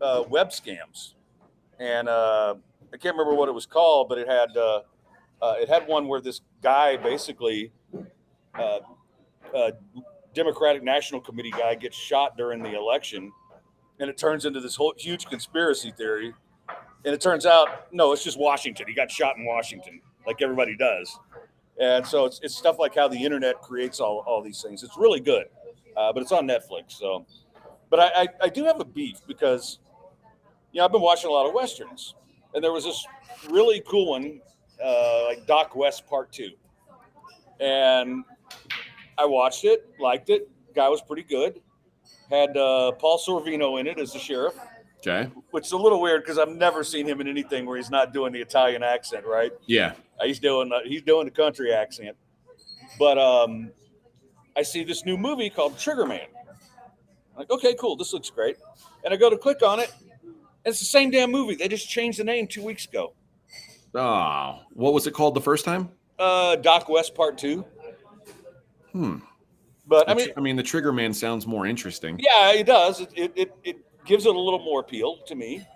Speaker 1: web scams, and I can't remember what it was called, but it had one where this guy basically Democratic National Committee guy gets shot during the election, and it turns into this whole huge conspiracy theory, and it turns out no, it's just Washington. He got shot in Washington, like everybody does. And so it's stuff like how the internet creates all these things. It's really good, but it's on Netflix. So, but I do have a beef because, I've been watching a lot of Westerns, and there was this really cool one
Speaker 3: like Doc West Part 2. And I watched it, liked it. Guy was pretty good. Had Paul Sorvino in it as the sheriff,
Speaker 2: Okay.
Speaker 3: which is a little weird because I've never seen him in anything where he's not doing the Italian accent, right?
Speaker 2: Yeah.
Speaker 3: He's doing the country accent. But I see this new movie called Trigger Man. I'm like, okay, cool, this looks great. And I go to click on it, and it's the same damn movie. They just changed the name 2 weeks ago.
Speaker 2: Oh, what was it called the first time?
Speaker 3: Doc West Part 2. But
Speaker 2: I mean, the Trigger Man sounds more interesting.
Speaker 3: yeah, it does. It gives it a little more appeal to me.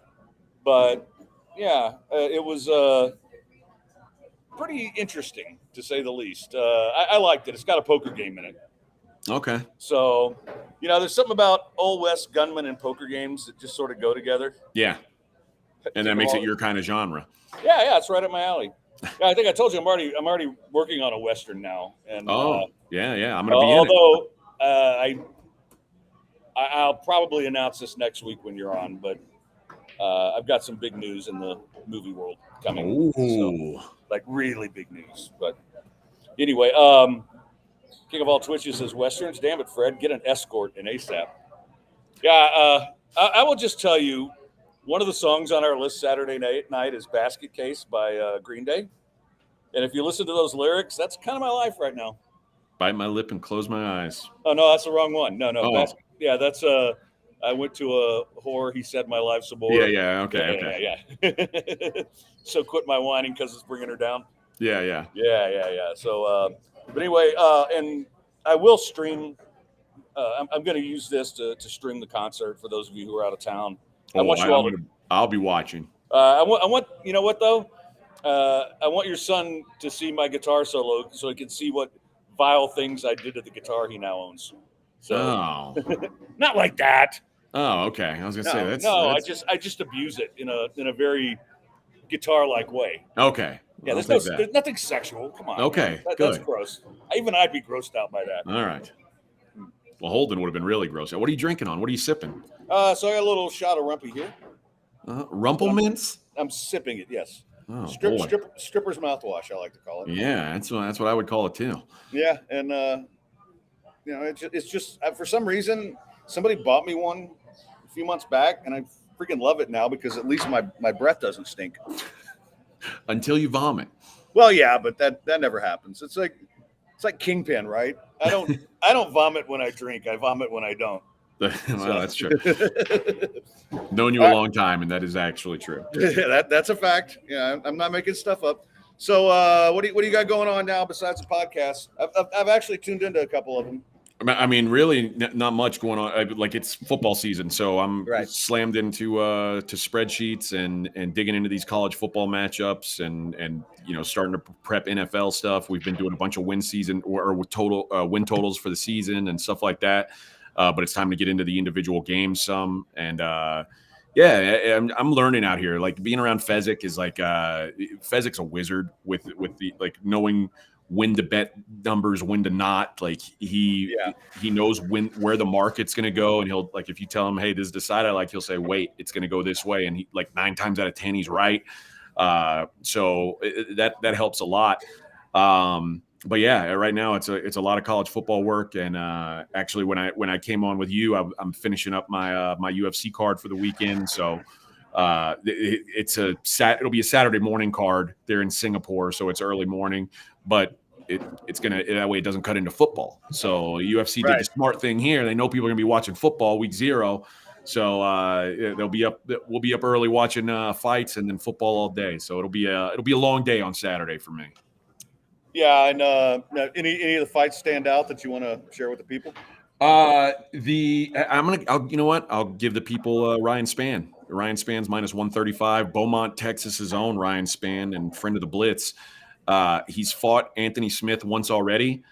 Speaker 3: But yeah, it was pretty interesting to say the least. I liked it. It's got a poker game in it.
Speaker 2: Okay.
Speaker 3: So, there's something about Old West gunmen and poker games that just sort of go together.
Speaker 2: Yeah. And that makes it your kind of genre.
Speaker 3: Yeah, it's right up my alley. Yeah, I think I told you I'm already working on a Western now. And
Speaker 2: yeah. I'm gonna be
Speaker 3: although I'll probably announce this next week when you're on, but I've got some big news in the movie world coming.
Speaker 2: Ooh.
Speaker 3: So, like really big news. But anyway, King of all Twitches says Westerns. Damn it, Fred, get an escort in ASAP. Yeah, I will just tell you, one of the songs on our list Saturday night is Basket Case by Green Day. And if you listen to those lyrics, that's kind of my life right now.
Speaker 2: Bite my lip and close my eyes.
Speaker 3: Oh, no, that's the wrong one. No.
Speaker 2: Oh.
Speaker 3: That's I went to a whore. He said my life's a bore.
Speaker 2: Yeah. Okay.
Speaker 3: Yeah. So quit my whining because it's bringing her down.
Speaker 2: Yeah.
Speaker 3: Yeah. So, but anyway, and I will stream. I'm going to use this to stream the concert for those of you who are out of town.
Speaker 2: I'll be watching.
Speaker 3: I want. You know what though? I want your son to see my guitar solo so he can see what vile things I did to the guitar he now owns. So, not like that.
Speaker 2: Oh, okay. I was gonna say that's
Speaker 3: I just abuse it in a very guitar-like way.
Speaker 2: Okay.
Speaker 3: Yeah, there's nothing sexual. Come on.
Speaker 2: Okay,
Speaker 3: That's gross. Even I'd be grossed out by that.
Speaker 2: All right. Well, Holden would have been really gross. What are you drinking on? What are you sipping?
Speaker 3: So I got a little shot of Rumpy here.
Speaker 2: Rumplemints?
Speaker 3: I'm sipping it. Yes.
Speaker 2: Oh,
Speaker 3: stripper's mouthwash, I like to call it.
Speaker 2: Yeah, that's what I would call it too.
Speaker 3: Yeah, and it's just for some reason somebody bought me one a few months back, and I freaking love it now because at least my breath doesn't stink.
Speaker 2: Until you vomit.
Speaker 3: Well, yeah, but that never happens. It's like Kingpin, right? I don't vomit when I drink. I vomit when I don't.
Speaker 2: Well, that's true. Known you a long time, and that is actually true.
Speaker 3: That's a fact. Yeah, I'm not making stuff up. So, what do you got going on now besides the podcast? I've actually tuned into a couple of them.
Speaker 2: I mean, really, not much going on. Like it's football season, so I'm slammed into to spreadsheets and digging into these college football matchups and starting to prep NFL stuff. We've been doing a bunch of win season or total win totals for the season and stuff like that. But it's time to get into the individual games some. And I'm learning out here. Like being around Fezzik is like Fezzik's a wizard with the like knowing when to bet numbers, when to not. Like he knows where the market's going to go, and he'll like if you tell him, hey, this is the side I like, he'll say, wait, it's going to go this way, and he like 9 times out of 10 he's right. So that helps a lot. But yeah, right now it's a lot of college football work, and actually when I came on with you, I'm finishing up my my UFC card for the weekend. So it'll be a Saturday morning card. They're in Singapore, so it's early morning, but it's gonna that way it doesn't cut into football. So UFC did the smart thing here. They know people are gonna be watching football week 0. So we'll be up early watching fights and then football all day. So it'll be a long day on Saturday for me.
Speaker 3: Yeah, and any of the fights stand out that you want to share with the people?
Speaker 2: I'll give the people Ryan Spann. Ryan Spann's minus 135. Beaumont, Texas's own Ryan Spann and friend of the Blitz. He's fought Anthony Smith once already,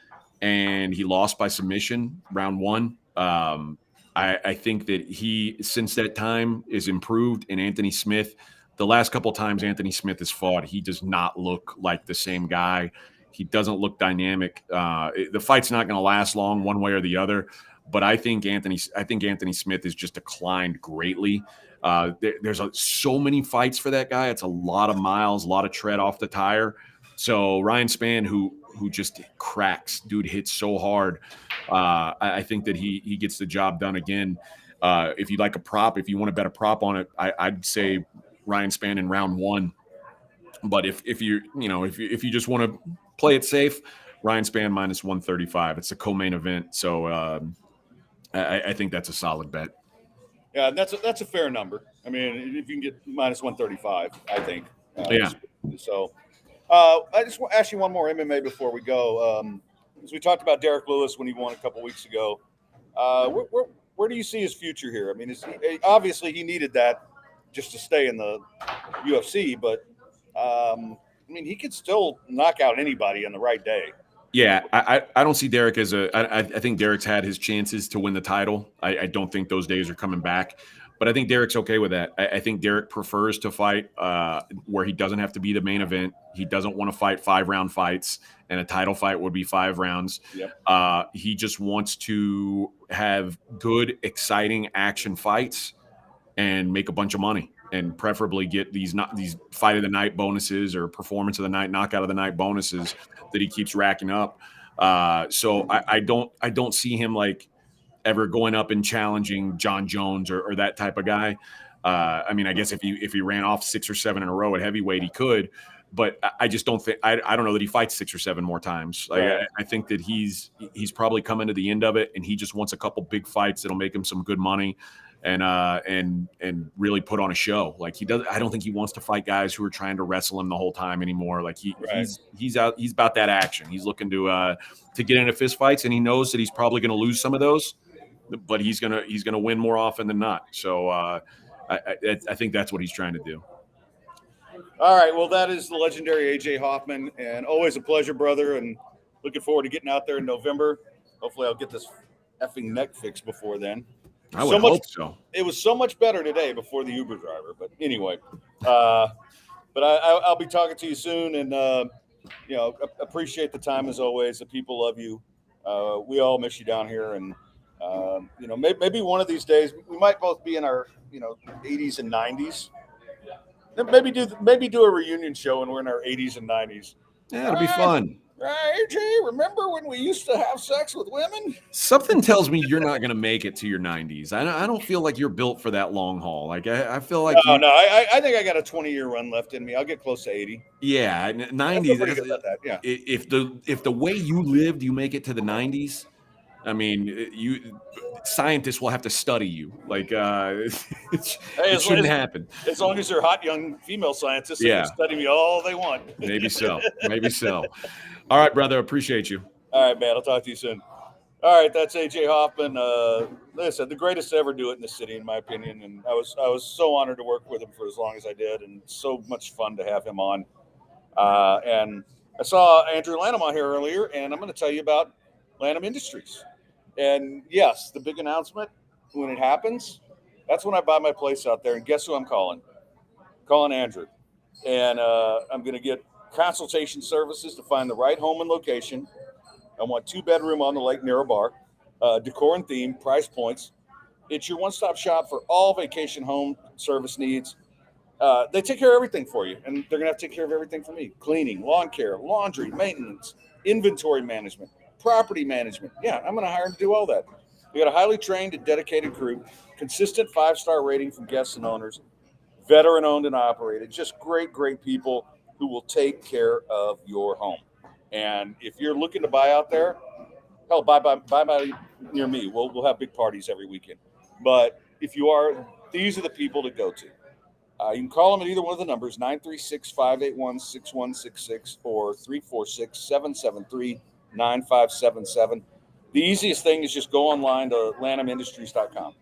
Speaker 2: and he lost by submission round 1. I think that he, since that time, is improved. And Anthony Smith, the last couple of times Anthony Smith has fought, he does not look like the same guy. He doesn't look dynamic. The fight's not going to last long one way or the other, but I think Anthony Smith has just declined greatly. There's so many fights for that guy. It's a lot of miles, a lot of tread off the tire. So Ryan Spann, who just cracks, dude, hits so hard. I think that he gets the job done again. If you'd like a prop, if you want to bet a prop on it, I'd say Ryan Spann in round 1. But if you just want to play it safe, Ryan Spann minus 135. It's a co-main event, so I think that's a solid bet.
Speaker 1: Yeah, that's a fair number. I mean, if you can get minus 135, I think.
Speaker 2: Yeah.
Speaker 1: So I just want to ask you one more MMA before we go. As we talked about Derek Lewis when he won a couple weeks ago, where do you see his future here? I mean, obviously he needed that just to stay in the UFC, but I mean, he could still knock out anybody on the right day.
Speaker 2: Yeah, I don't see Derek as I think Derek's had his chances to win the title. I don't think those days are coming back, but I think Derek's okay with that. I think Derek prefers to fight where he doesn't have to be the main event. He doesn't want to fight 5-round fights, and a title fight would be 5 rounds.
Speaker 1: Yep.
Speaker 2: He just wants to have good, exciting action fights and make a bunch of money, and preferably get these fight of the night bonuses or performance of the night, knockout of the night bonuses that he keeps racking up. So I don't see him like ever going up and challenging John Jones or that type of guy. I mean, I guess if he ran off 6 or 7 in a row at heavyweight, he could, but I just don't think I don't know that he fights 6 or 7 more times. Like,
Speaker 1: right.
Speaker 2: I think that he's probably coming to the end of it, and he just wants a couple big fights that'll make him some good money. And really put on a show. Like he does. I don't think he wants to fight guys who are trying to wrestle him the whole time anymore. Like he's about that action. He's looking to get into fist fights, and he knows that he's probably going to lose some of those, but he's gonna win more often than not. So I think that's what he's trying to do.
Speaker 1: All right. Well, that is the legendary AJ Hoffman, and always a pleasure, brother. And looking forward to getting out there in November. Hopefully, I'll get this effing neck fixed before then.
Speaker 2: I would hope so.
Speaker 1: It was so much better today before the Uber driver, but anyway. But I'll be talking to you soon, and appreciate the time as always. The people love you. We all miss you down here, and maybe one of these days we might both be in our 80s and 90s. Maybe do a reunion show when we're in our 80s and 90s.
Speaker 2: Yeah, it'll be fun.
Speaker 1: AJ, remember when we used to have sex with women?
Speaker 2: Something tells me you're not going to make it to your 90s. I don't feel like you're built for that long haul. Like I feel like
Speaker 1: I think I got a 20-year run left in me. I'll get close to 80.
Speaker 2: Yeah, 90s.
Speaker 1: Yeah.
Speaker 2: If the way you lived, you make it to the 90s. I mean, scientists will have to study you. Like it shouldn't happen.
Speaker 1: As long as they're hot young female scientists, they
Speaker 2: Yeah.
Speaker 1: can study me all they want.
Speaker 2: Maybe so. All right, brother. Appreciate you.
Speaker 1: All right, man. I'll talk to you soon. All right, that's AJ Hoffman. Like I said, the greatest to ever do it in the city, in my opinion. And I was so honored to work with him for as long as I did, and so much fun to have him on. And I saw Andrew Lanham on here earlier, and I'm going to tell you about Lanham Industries. And yes, the big announcement when it happens, that's when I buy my place out there. And guess who I'm calling? Calling Andrew. And I'm going to get consultation services to find the right home and location. I want 2-bedroom on the lake near a bar, decor and theme, price points. It's your one-stop shop for all vacation home service needs. They take care of everything for you, and they're going to have to take care of everything for me. Cleaning, lawn care, laundry, maintenance, inventory management, property management. Yeah, I'm going to hire them to do all that. We got a highly trained and dedicated crew, consistent 5-star rating from guests and owners, veteran-owned and operated, just great people who will take care of your home. And if you're looking to buy out there, hell, buy near me. We'll have big parties every weekend. But if you are, these are the people to go to. You can call them at either one of the numbers, 936-581-6166 or 346-773-9577. The easiest thing is just go online to lanhamindustries.com.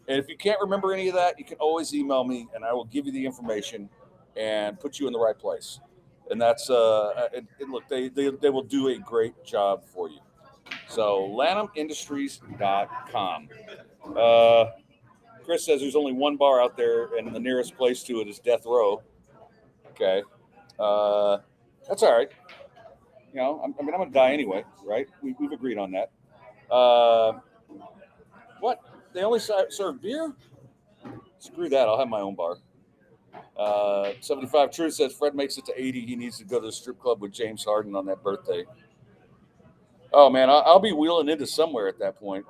Speaker 1: And if you can't remember any of that, you can always email me, and I will give you the information and put you in the right place. And that's look, they will do a great job for you. So lanhamindustries.com. Chris says there's only one bar out there, and the nearest place to it is Death Row. Okay, that's all right. I'm going to die anyway, right? We've agreed on that.
Speaker 3: What? They only serve beer? Screw that. I'll have my own bar. 75 True says Fred makes it to 80. He needs to go to the strip club with James Harden on that birthday. Oh, man, I'll be wheeling into somewhere at that point.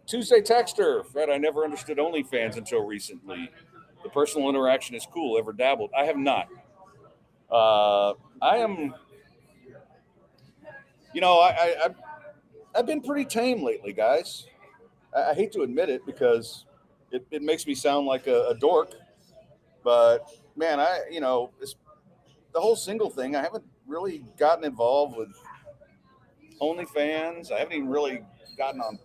Speaker 3: Tuesday Texter. Fred, I never understood OnlyFans until recently. The personal interaction is cool. Ever dabbled? I have not. I am, I've been pretty tame lately, guys. I hate to admit it because it makes me sound like a dork. But, man, the whole single thing, I haven't really gotten involved with OnlyFans. I haven't even really gotten on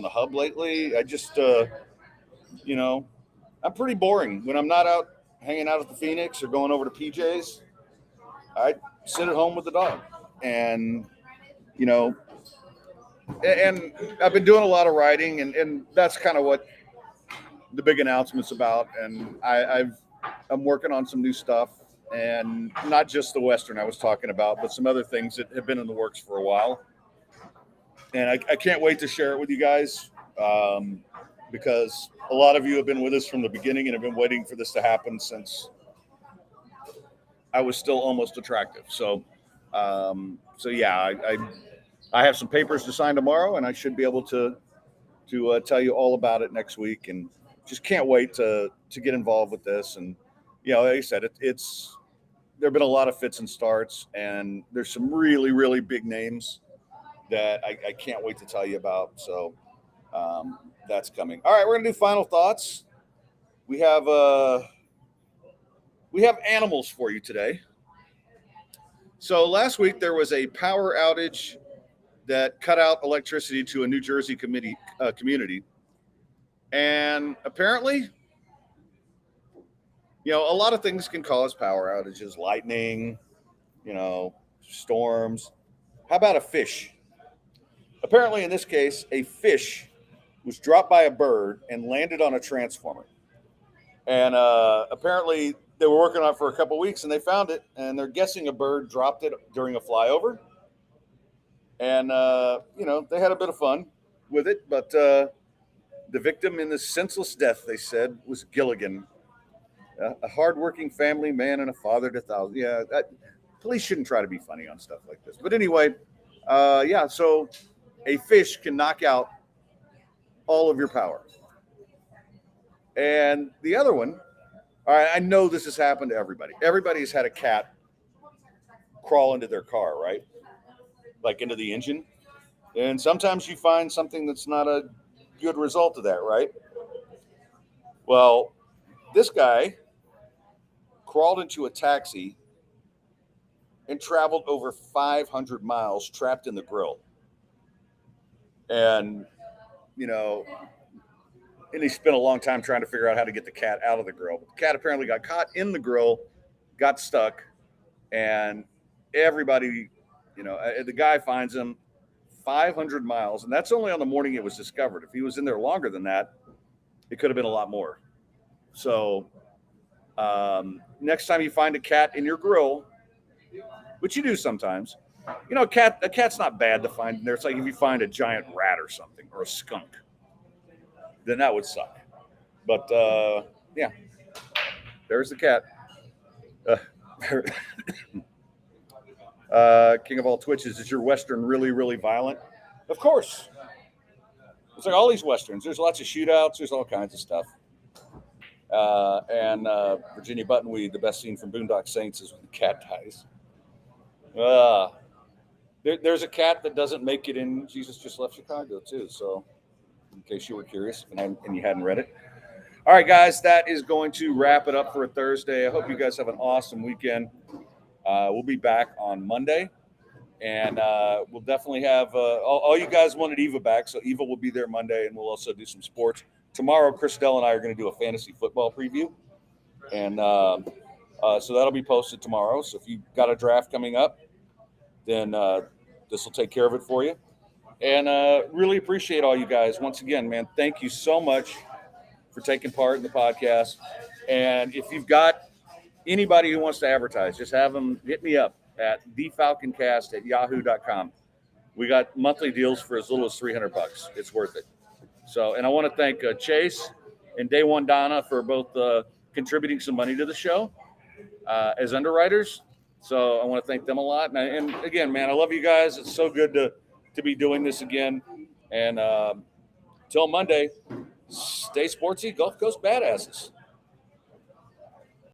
Speaker 3: the hub lately. I just, I'm pretty boring. When I'm not out hanging out at the Phoenix or going over to PJ's, I sit at home with the dog. And, and I've been doing a lot of writing, and that's kind of what the big announcement's about. And I'm working on some new stuff, and not just the Western I was talking about, but some other things that have been in the works for a while. And I can't wait to share it with you guys because a lot of you have been with us from the beginning and have been waiting for this to happen since I was still almost attractive. So yeah, I have some papers to sign tomorrow, and I should be able to tell you all about it next week. And just can't wait to get involved with this. And like I said, it's there have been a lot of fits and starts, and there's some really, really big names that I can't wait to tell you about. So that's coming. All right, we're gonna do final thoughts. We have animals for you today. So last week there was a power outage that cut out electricity to a New Jersey community, and apparently, a lot of things can cause power outages: lightning, storms. How about a fish? Apparently, in this case, a fish was dropped by a bird and landed on a transformer. And apparently, they were working on it for a couple weeks, and they found it. And they're guessing a bird dropped it during a flyover. And they had a bit of fun with it. But the victim in this senseless death, they said, was Gilligan, a hardworking family man and a father to thousands. Yeah, police shouldn't try to be funny on stuff like this. But anyway, so a fish can knock out all of your power. And the other one, all right, I know this has happened to everybody. Everybody's had a cat crawl into their car, right? Like into the engine. And sometimes you find something that's not a good result of that, right? Well, this guy crawled into a taxi and traveled over 500 miles trapped in the grill. And, and he spent a long time trying to figure out how to get the cat out of the grill. But the cat apparently got caught in the grill, got stuck, and everybody, the guy finds him 500 miles. And that's only on the morning it was discovered. If he was in there longer than that, it could have been a lot more. So next time you find a cat in your grill, which you do sometimes, a cat's not bad to find in there. It's like if you find a giant rat or something, or a skunk, then that would suck. But yeah, there's the cat. King of all Twitches, is your Western really, really violent? Of course. It's like all these Westerns. There's lots of shootouts. There's all kinds of stuff. And Virginia Buttonweed, the best scene from Boondock Saints is when the cat dies. There's a cat that doesn't make it in Jesus Just Left Chicago, too. So, in case you were curious and you hadn't read it. All right, guys, that is going to wrap it up for a Thursday. I hope you guys have an awesome weekend. We'll be back on Monday. And we'll definitely have all you guys wanted Eva back. So Eva will be there Monday, and we'll also do some sports. Tomorrow, Chris Dell and I are going to do a fantasy football preview. And so that'll be posted tomorrow. So if you've got a draft coming up, then this will take care of it for you. And really appreciate all you guys. Once again, man, thank you so much for taking part in the podcast. And if you've got anybody who wants to advertise, just have them hit me up at thefalconcast@yahoo.com. We got monthly deals for as little as $300. It's worth it. So, and I want to thank Chase and Day One Donna for both contributing some money to the show as underwriters. So I want to thank them a lot. And again, man, I love you guys. It's so good to be doing this again. And till Monday, stay sportsy, Gulf Coast badasses.